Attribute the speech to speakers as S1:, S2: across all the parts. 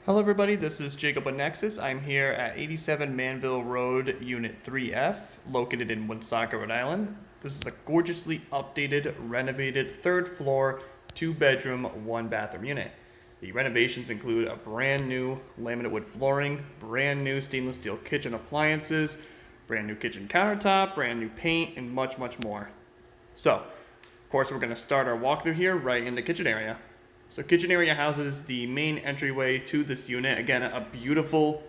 S1: Hello everybody, this is Jacob with Nexus. I'm here at 87 Manville Road, Unit 3F, located in Woonsocket, Rhode Island. This is a gorgeously updated, renovated, third floor, 2-bedroom, 1-bathroom unit. The renovations include a brand new laminate wood flooring, brand new stainless steel kitchen appliances, brand new kitchen countertop, brand new paint, and much, much more. So, of course, we're going to start our walkthrough here right in the kitchen area. So kitchen area houses the main entryway to this unit. Again, a beautiful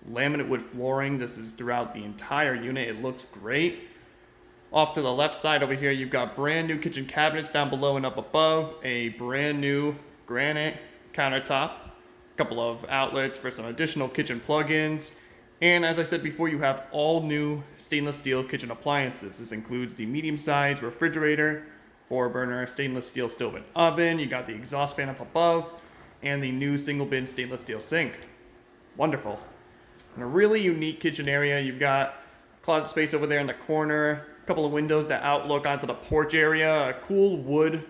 S1: laminate wood flooring. This is throughout the entire unit. It looks great. Off to the left side over here, you've got brand new kitchen cabinets down below and up above, a brand new granite countertop, a couple of outlets for some additional kitchen plug-ins, and as I said before, you have all new stainless steel kitchen appliances. This includes the medium-sized refrigerator, 4-burner stainless steel stove and oven. You got the exhaust fan up above and the new single bin stainless steel sink. Wonderful. In a really unique kitchen area, you've got closet space over there in the corner, a couple of windows that outlook onto the porch area, a cool wood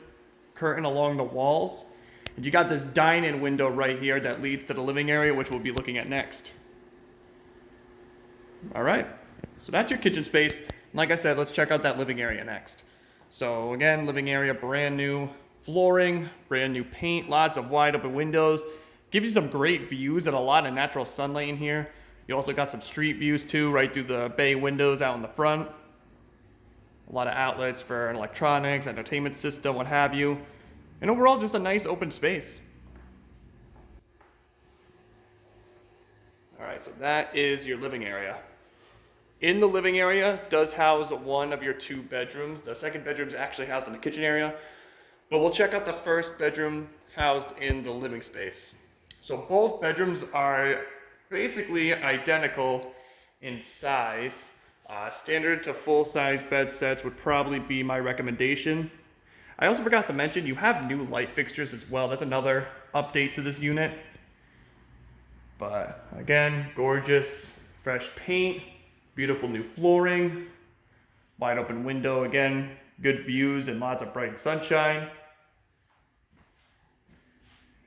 S1: curtain along the walls, and you got this dine-in window right here that leads to the living area, which we'll be looking at next. All right, so that's your kitchen space. Like I said, let's check out that living area next. So again, living area, brand new flooring, brand new paint, lots of wide open windows. Gives you some great views and a lot of natural sunlight in here. You also got some street views too, right through the bay windows out in the front. A lot of outlets for electronics, entertainment system, what have you. And overall, just a nice open space. All right, so that is your living area. In the living area does house one of your 2 bedrooms. The second bedroom is actually housed in the kitchen area, but we'll check out the first bedroom housed in the living space. So both bedrooms are basically identical in size. Standard to full-size bed sets would probably be my recommendation. I also forgot to mention you have new light fixtures as well. That's another update to this unit. But again, gorgeous, fresh paint. Beautiful new flooring, wide open window, again, good views and lots of bright sunshine.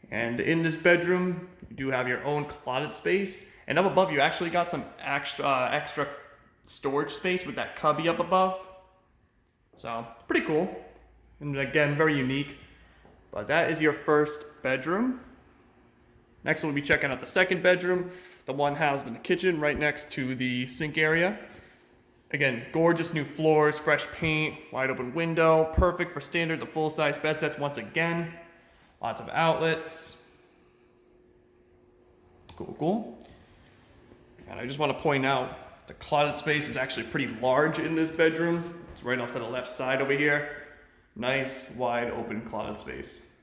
S1: And in this bedroom, you do have your own closet space. And up above, you actually got some extra storage space with that cubby up above. So, pretty cool. And again, very unique. But that is your first bedroom. Next, we'll be checking out the second bedroom. The one housed in the kitchen right next to the sink area. Again, gorgeous new floors, fresh paint, wide open window, perfect for standard to full-size bed sets once again. Lots of outlets. Cool, cool. And I just want to point out the closet space is actually pretty large in this bedroom. It's right off to the left side over here. Nice, wide open closet space.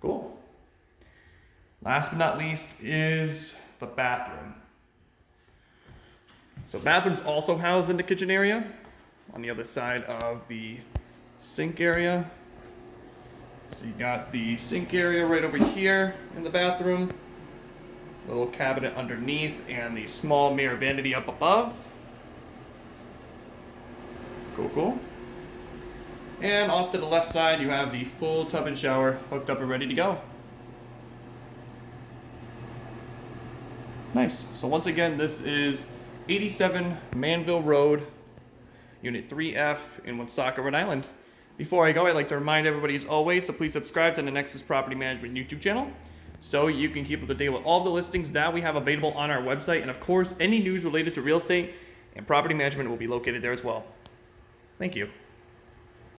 S1: Cool. Last but not least is the bathroom. So bathroom's also housed in the kitchen area on the other side of the sink area. So you got the sink area right over here in the bathroom, little cabinet underneath, and the small mirror vanity up above. Cool, cool. And off to the left side, you have the full tub and shower hooked up and ready to go. Nice. So once again, this is 87 Manville Road, Unit 3F in Woonsocket, Rhode Island. Before I go, I'd like to remind everybody as always to please subscribe to the Nexus Property Management YouTube channel so you can keep up to date with all the listings that we have available on our website. And of course, any news related to real estate and property management will be located there as well. Thank you.